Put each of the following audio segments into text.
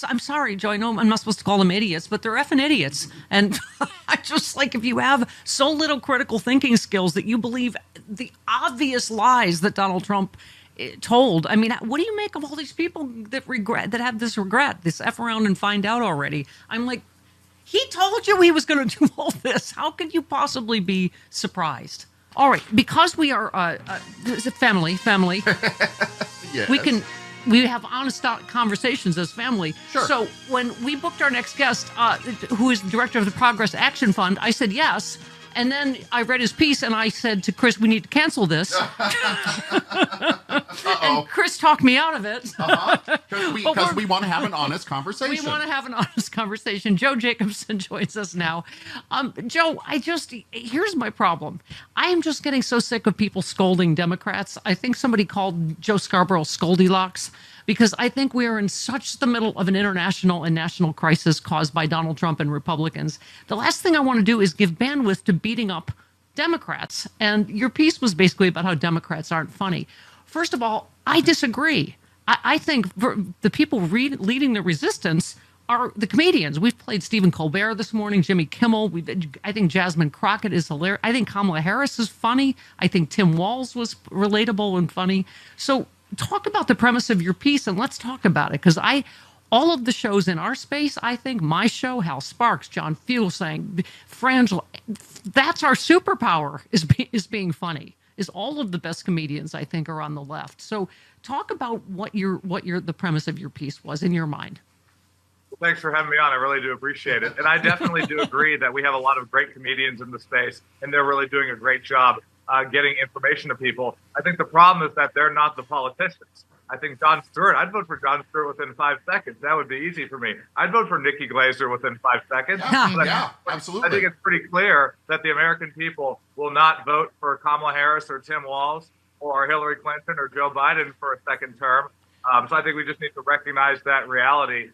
I'm sorry, Joe. I know I'm not supposed to call them idiots, but they're effing idiots. And I just like, if you have so little critical thinking skills that you believe the obvious lies that Donald Trump told. I mean, what do you make of all these people that have this regret, this F around and find out already? I'm like, he told you he was going to do all this. How could you possibly be surprised? All right, because we are family, yes. We have honest conversations as family. Sure. So when we booked our next guest, who is the director of the Progress Action Fund, I said yes. And then I read his piece and I said to Chris, we need to cancel this. And Chris talked me out of it. Because we want to have an honest conversation. We want to have an honest conversation. Joe Jacobson joins us now. Joe, here's my problem. I am just getting so sick of people scolding Democrats. I think somebody called Joe Scarborough Scoldilocks, because I think we are in such the middle of an international and national crisis caused by Donald Trump and Republicans. The last thing I want to do is give bandwidth to beating up Democrats. And your piece was basically about how Democrats aren't funny. First of all, I disagree. I think the people leading the resistance are the comedians. We've played Stephen Colbert this morning, Jimmy Kimmel. I think Jasmine Crockett is hilarious. I think Kamala Harris is funny. I think Tim Walz was relatable and funny. So talk about the premise of your piece and let's talk about it. Because all of the shows in our space, I think my show, Hal Sparks, John Fugelsang, Frangela, that's our superpower is being funny. Is all of the best comedians, I think, are on the left. So talk about what the premise of your piece was in your mind. Well, thanks for having me on. I really do appreciate it. And I definitely do agree that we have a lot of great comedians in the space, and they're really doing a great job getting information to people. I think the problem is that they're not the politicians. I think Jon Stewart, I'd vote for Jon Stewart within 5 seconds. That would be easy for me. I'd vote for Nikki Glaser within 5 seconds. Yeah, absolutely. I think it's pretty clear that the American people will not vote for Kamala Harris or Tim Walz or Hillary Clinton or Joe Biden for a second term. So I think we just need to recognize that reality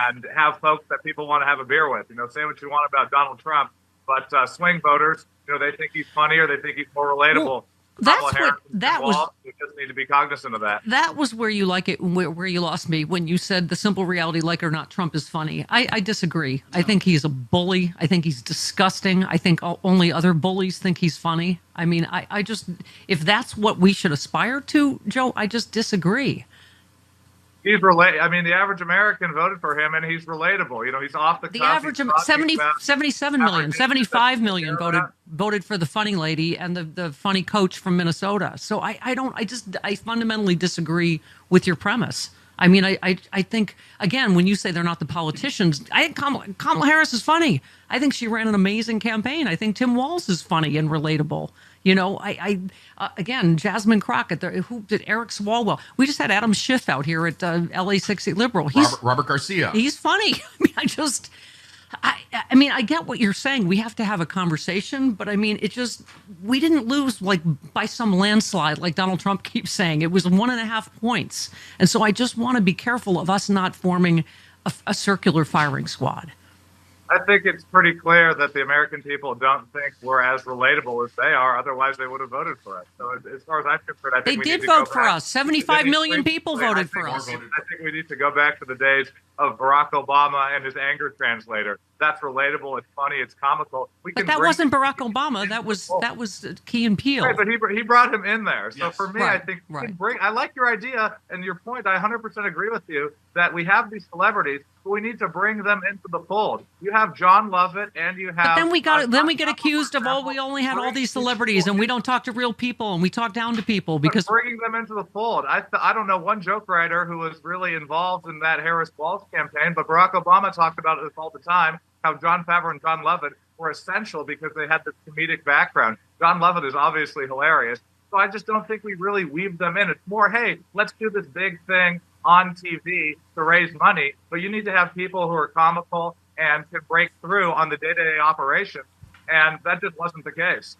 and have folks that people want to have a beer with. Say what you want about Donald Trump, but swing voters, they think he's funny or they think he's more relatable. Well, we just need to be cognizant of that. That was where you where you lost me when you said the simple reality, like it or not, Trump is funny. I disagree. I think he's a bully. I think he's disgusting. I think only other bullies think he's funny. I mean, I just, if that's what we should aspire to, Joe, I just disagree. He's the average American voted for him, and he's relatable. He's off the cuff. The average 77 million, 75 million voted for the funny lady and the funny coach from Minnesota. So I fundamentally disagree with your premise. I mean, I think, again, when you say they're not the politicians, I think Kamala Harris is funny. I think she ran an amazing campaign. I think Tim Walz is funny and relatable. Again, Jasmine Crockett, who did Eric Swalwell. We just had Adam Schiff out here at LA 60 Liberal. Robert Garcia. He's funny. I mean, I get what you're saying. We have to have a conversation, but I mean, we didn't lose like by some landslide, like Donald Trump keeps saying. It was 1.5 points. And so I just want to be careful of us not forming a circular firing squad. I think it's pretty clear that the American people don't think we're as relatable as they are. Otherwise, they would have voted for us. So as far as I'm concerned, I think they did vote for us. 75 million people voted for us. I think we need to go back to the days of Barack Obama and his anger translator. That's relatable. It's funny. It's comical. But that wasn't Barack Obama. That was Key and Peele. Right, but he brought him in there. So yes. for me, right, I think right. I like your idea and your point. I 100% agree with you that we have these celebrities, but we need to bring them into the fold. You have John Lovett and you have. But then we get accused of we only had all these celebrities and we don't talk to real people and we talk down to people because bringing them into the fold. I don't know one joke writer who was really involved in that Harris Walz campaign, but Barack Obama talked about this all the time. How Jon Favreau and John Lovett were essential because they had this comedic background. John Lovett is obviously hilarious. So I just don't think we really weave them in. It's more, hey, let's do this big thing on TV to raise money. But you need to have people who are comical and can break through on the day-to-day operations. And that just wasn't the case.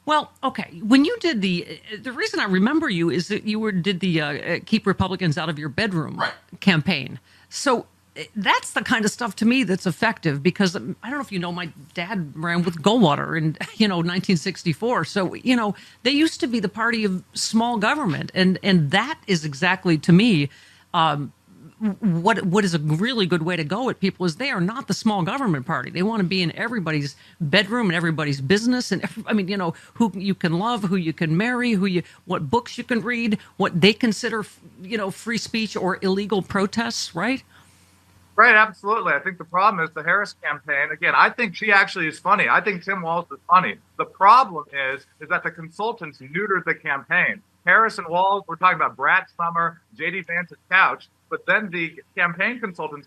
Well, okay. When you did the reason I remember you is that you did the Keep Republicans Out of Your Bedroom campaign. So that's the kind of stuff to me that's effective because I don't know if you know, my dad ran with Goldwater in 1964. So they used to be the party of small government, and that is exactly to me what is a really good way to go at people is they are not the small government party. They want to be in everybody's bedroom and everybody's business. And who you can love, who you can marry, what books you can read, what they consider, free speech or illegal protests, right? Right, absolutely. I think the problem is the Harris campaign. Again, I think she actually is funny. I think Tim Walz is funny. The problem is that the consultants neutered the campaign. Harris and Walz, we're talking about Brad Summer, J.D. Vance's couch, but then the campaign consultants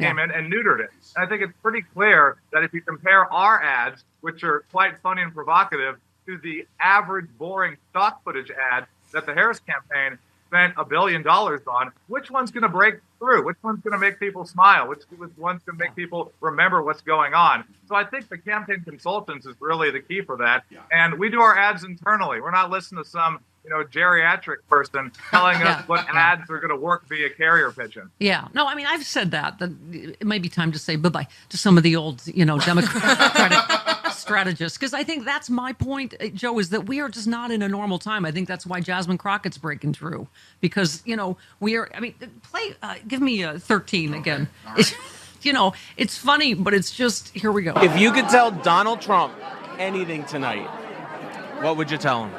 came in and neutered it. And I think it's pretty clear that if you compare our ads, which are quite funny and provocative, to the average boring stock footage ad that the Harris campaign spent $1 billion on, which one's going to break through? Which one's going to make people smile? Which one's going to make people remember what's going on? So I think the campaign consultants is really the key for that. Yeah. And we do our ads internally. We're not listening to some geriatric person telling us what ads are going to work via carrier pigeon. Yeah. No, I mean, I've said that it might be time to say bye-bye to some of the old, Democratic strategists. Because I think that's my point, Joe, is that we are just not in a normal time. I think that's why Jasmine Crockett's breaking through. Because, we are, give me 13 again. Right. It's funny, but it's just, here we go. If you could tell Donald Trump anything tonight, what would you tell him?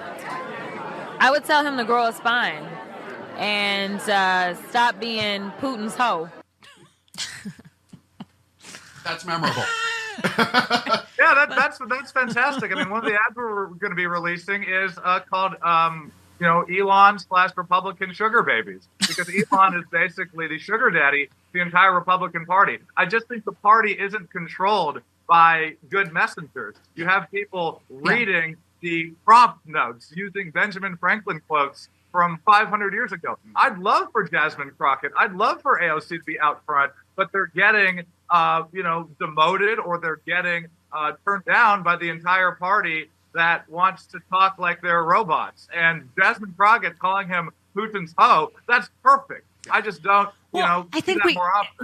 I would tell him to grow a spine and stop being Putin's hoe. That's memorable. Yeah, that's fantastic. I mean, one of the ads we're going to be releasing is called, Elon/Republican sugar babies, because Elon is basically the sugar daddy, the entire Republican Party. I just think the party isn't controlled by good messengers. You have people reading the prompt notes using Benjamin Franklin quotes from 500 years ago. I'd love for Jasmine Crockett. I'd love for AOC to be out front, but they're getting, demoted, or they're getting turned down by the entire party that wants to talk like they're robots. And Jasmine Crockett calling him Putin's hoe, that's perfect. I just don't, I think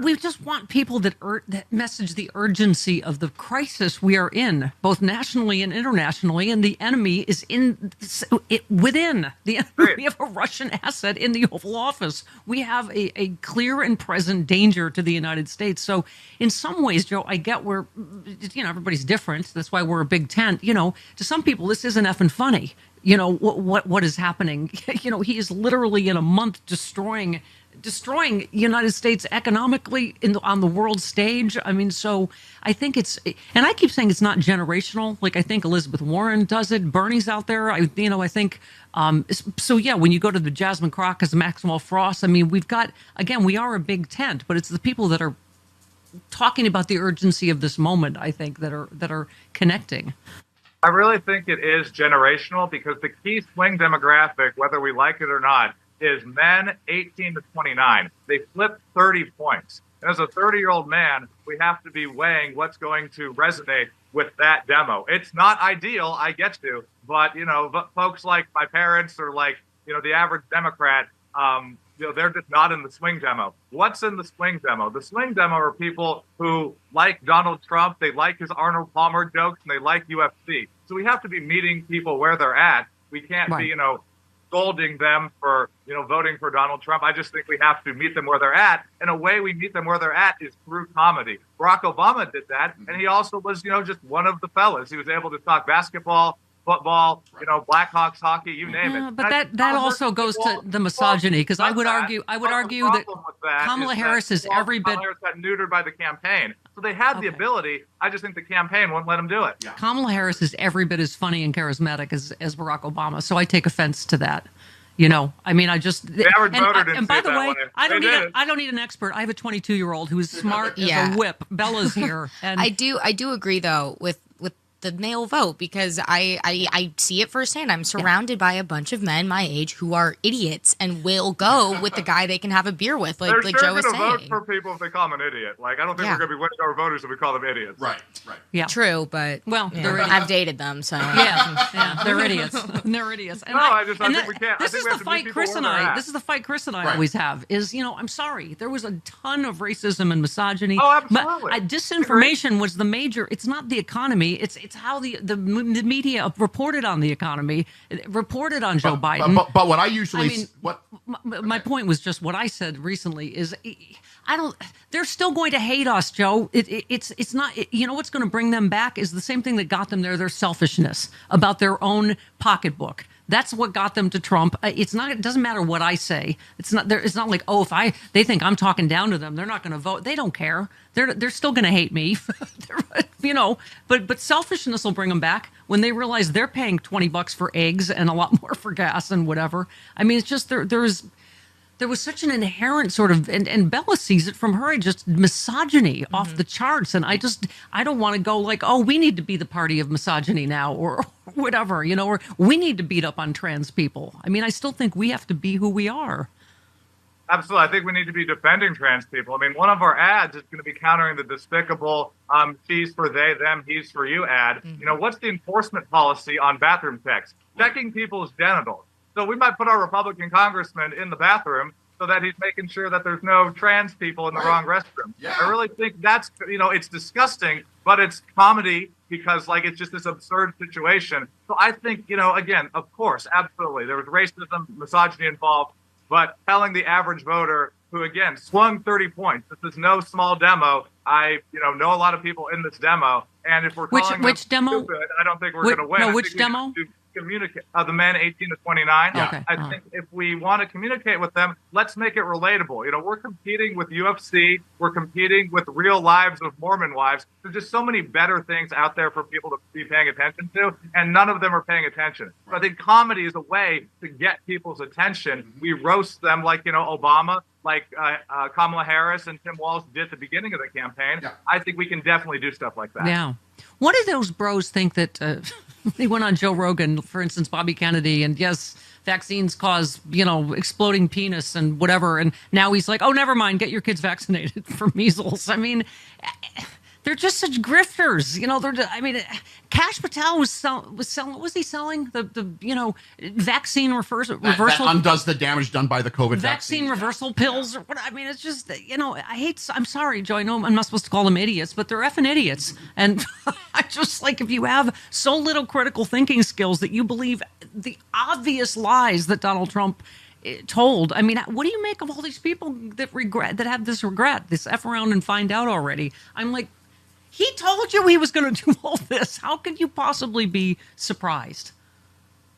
we just want people that message the urgency of the crisis we are in, both nationally and internationally, and the enemy is within. The enemy, we have a Russian asset in the Oval Office. We have a clear and present danger to the United States. So in some ways, Joe, I get where, everybody's different. That's why we're a big tent. To some people, this isn't effing funny. What is happening? He is literally in a month destroying the United States economically on the world stage. I mean, so I think and I keep saying it's not generational. Like, I think Elizabeth Warren does it. Bernie's out there. I think, when you go to the Jasmine Crockett's, Maxwell Frost, I mean, we are a big tent, but it's the people that are talking about the urgency of this moment, I think, that are connecting. I really think it is generational, because the key swing demographic, whether we like it or not, is men 18 to 29. They flip 30 points. And as a 30-year-old man, we have to be weighing what's going to resonate with that demo. It's not ideal, I get to, but, folks like my parents or like, the average Democrat, they're just not in the swing demo. What's in the swing demo? The swing demo are people who like Donald Trump, they like his Arnold Palmer jokes, and they like UFC. So we have to be meeting people where they're at. We can't be, scolding them for, voting for Donald Trump. I just think we have to meet them where they're at. And a way we meet them where they're at is through comedy. Barack Obama did that. And he also was, just one of the fellas. He was able to talk basketball, football, Blackhawks hockey, you name it. But that also goes to the misogyny, because I would argue that Kamala Harris is every bit. Kamala Harris got neutered by the campaign. So they had the ability. I just think the campaign won't let them do it. Yeah. Kamala Harris is every bit as funny and charismatic as Barack Obama. So I take offense to that. I just. The average voter didn't. And by the way, I don't need an expert. I have a 22-year-old who is smart as a whip. Bella's here, and I do agree though with the male vote, because I see it firsthand. I'm surrounded by a bunch of men my age who are idiots and will go with the guy they can have a beer with, like Joe was saying. They're vote for people if they call them an idiot. Like, I don't think we're going to be winning our voters if we call them idiots. Right. Yeah. True, but I've dated them, so they're idiots. They're idiots. And I think we can't. This is the fight Chris and I always have. Is I'm sorry, there was a ton of racism and misogyny. Oh, absolutely. Disinformation was the major. It's not the economy. It's It's how the media reported on the economy, reported on Joe Biden. But what I usually, my point was just what I said recently is, they're still going to hate us, Joe. It's not, you know, what's going to bring them back is the same thing that got them there, their selfishness about their own pocketbook. That's what got them to Trump. It's not. It doesn't matter what I say. It's not. It's not like, oh, they think I'm talking down to them, they're not going to vote. They don't care. They're still going to hate me. You know. But selfishness will bring them back when they realize they're paying $20 for eggs and a lot more for gas and whatever. I mean, it's just there was such an inherent sort of, and Bella sees it from her, just misogyny off the charts. And I don't want to go like, oh, we need to be the party of misogyny now or whatever, you know, or we need to beat up on trans people. I mean, I still think we have to be who we are. Absolutely. I think we need to be defending trans people. I mean, one of our ads is going to be countering the despicable she's for they, them, he's for you ad. You know, what's the enforcement policy on bathroom checks? Checking people's genitals. So we might put our Republican congressman in the bathroom so that he's making sure that there's no trans people in the wrong restroom. Yeah. I really think that's, you know, it's disgusting, but it's comedy because, like, it's just this absurd situation. So I think, you know, again, of course, absolutely, there was racism, misogyny involved, but telling the average voter who, again, swung 30 points, this is no small demo. I, you know a lot of people in this demo, and if we're calling which them demo? stupid, I don't think we're going to win. No, which demo? Communicate the men 18 to 29. Okay. I think if we want to communicate with them, let's make it relatable. You know, we're competing with UFC, we're competing with real lives of Mormon wives. There's just so many better things out there for people to be paying attention to, and none of them are paying attention. So I think comedy is a way to get people's attention. We roast them like, you know, Obama, like Kamala Harris and Tim Walz did at the beginning of the campaign. Yeah. I think we can definitely do stuff like that. Yeah. What do those bros think that they went on Joe Rogan, for instance, Bobby Kennedy, and yes, vaccines cause, you know, exploding penis and whatever. And now he's like, oh, never mind, get your kids vaccinated for measles. I mean, they're just such grifters, you know. Kash Patel was selling. What was he selling? The you know, vaccine reversal that undoes the damage done by the COVID vaccine reversal pills. Or what? I mean, it's just, you know, I'm sorry, Joe. I know I'm not supposed to call them idiots, but they're effing idiots. And I just like, if you have so little critical thinking skills that you believe the obvious lies that Donald Trump told. I mean, what do you make of all these people that have this regret, this F around and find out already? I'm like, he told you he was going to do all this. How could you possibly be surprised?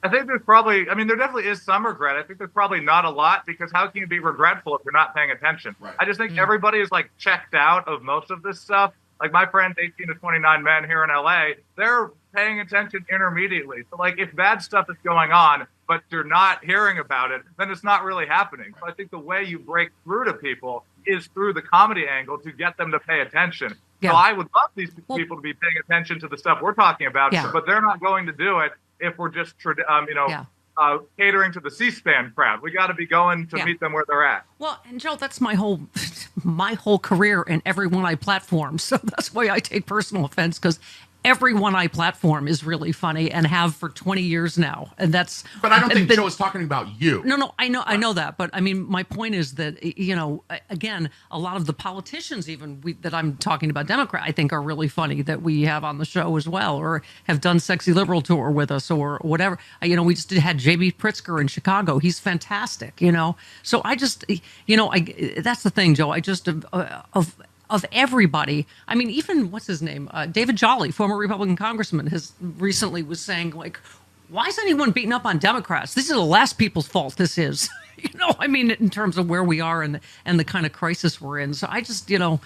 I think there definitely is some regret. I think there's probably not a lot, because how can you be regretful if you're not paying attention? Right. I just think everybody is like checked out of most of this stuff. Like my friends, 18 to 29 men here in LA, they're paying attention intermediately. So like, if bad stuff is going on, but you're not hearing about it, then it's not really happening. So I think the way you break through to people is through the comedy angle to get them to pay attention. Yeah. So I would love these people to be paying attention to the stuff we're talking about, but they're not going to do it if we're just, catering to the C-SPAN crowd. We got to be going to meet them where they're at. Well, and Joe, that's my whole career in every one I platform. So that's why I take personal offense, because every one I platform is really funny and have for 20 years now. And that's. But I don't think Joe is talking about you. No, I know that. But I mean, my point is that, you know, again, a lot of the politicians that I'm talking about, Democrat, I think are really funny that we have on the show as well, or have done Sexy Liberal Tour with us or whatever. You know, we just had J.B. Pritzker in Chicago. He's fantastic, you know. So I just, you know, that's the thing, Joe. I just, of everybody. I mean, even what's his name? David Jolly, former Republican congressman, recently was saying, like, why is anyone beating up on Democrats? This is the last people's fault. This is, you know, I mean, in terms of where we are and the kind of crisis we're in. So I just, you know,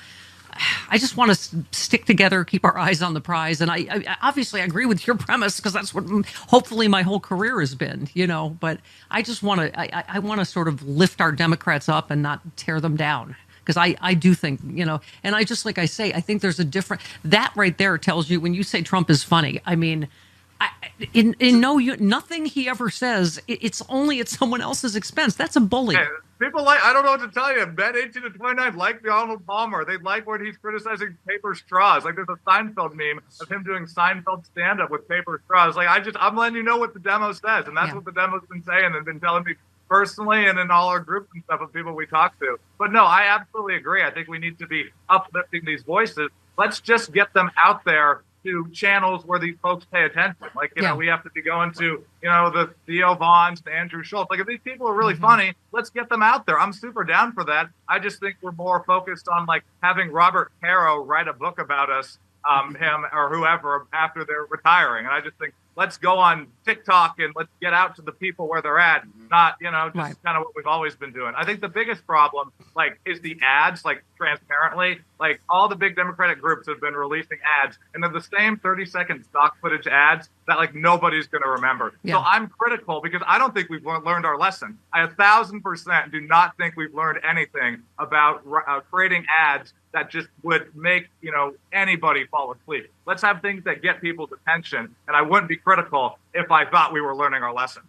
I just want to stick together, keep our eyes on the prize. And I obviously agree with your premise, because that's what hopefully my whole career has been, you know, but I just want to, I want to sort of lift our Democrats up and not tear them down. Because I do think, you know, and I just, like I say, I think there's that right there tells you when you say Trump is funny. I mean, nothing he ever says, it's only at someone else's expense. That's a bully. Hey, people I don't know what to tell you. Men 18 to 29 like Donald Palmer. They like when he's criticizing paper straws. Like there's a Seinfeld meme of him doing Seinfeld stand-up with paper straws. Like I'm letting you know what the demo says. And that's what the demo's been saying and been telling me personally and in all our groups and stuff of people we talk to. But no, I absolutely agree. I think we need to be uplifting these voices. Let's just get them out there to channels where these folks pay attention. Like, you Yeah. know, we have to be going to, you know, the Theo Vaughns, the Andrew Schultz. Like, if these people are really funny, let's get them out there. I'm super down for that. I just think we're more focused on, like, having Robert Caro write a book about us, him or whoever, after they're retiring. And I just think, let's go on TikTok and let's get out to the people where they're at, not, you know, just kind of what we've always been doing. I think the biggest problem, like, is the ads, like, transparently. Like, all the big Democratic groups have been releasing ads, and they're the same 30-second stock footage ads that, like, nobody's going to remember. Yeah. So I'm critical because I don't think we've learned our lesson. I 1,000% do not think we've learned anything about creating ads that just would make, you know, anybody fall asleep. Let's have things that get people's attention, and I wouldn't be critical if I thought we were learning our lesson.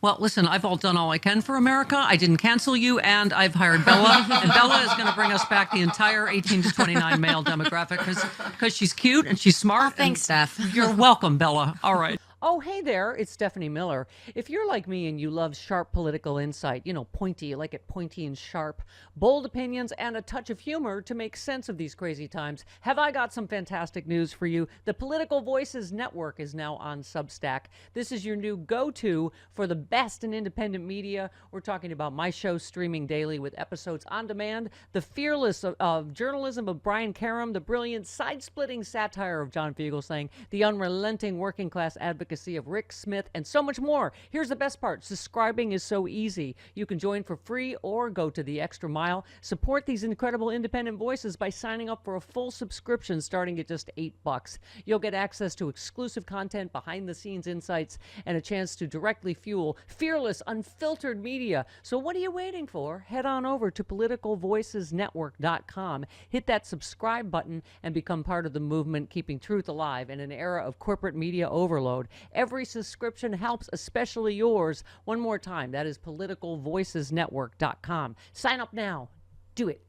Well, listen, I've all done all I can for America. I didn't cancel you, and I've hired Bella. And Bella is going to bring us back the entire 18 to 29 male demographic because she's cute and she's smart. Oh, thanks, Steph. You're welcome, Bella. All right. Oh, hey there, it's Stephanie Miller. If you're like me and you love sharp political insight, you know, pointy, you like it pointy and sharp, bold opinions, and a touch of humor to make sense of these crazy times, have I got some fantastic news for you. The Political Voices Network is now on Substack. This is your new go-to for the best in independent media. We're talking about my show streaming daily with episodes on demand, the fearless of journalism of Brian Karem, the brilliant side-splitting satire of John Fugelsang, the unrelenting working class advocacy of Rick Smith, and so much more. Here's the best part. Subscribing is so easy. You can join for free or go to the extra mile. Support these incredible independent voices by signing up for a full subscription starting at just $8. You'll get access to exclusive content, behind-the-scenes insights, and a chance to directly fuel fearless, unfiltered media. So what are you waiting for? Head on over to politicalvoicesnetwork.com. Hit that subscribe button and become part of the movement keeping truth alive in an era of corporate media overload. Every subscription helps, especially yours. One more time, that is politicalvoicesnetwork.com. Sign up now. Do it.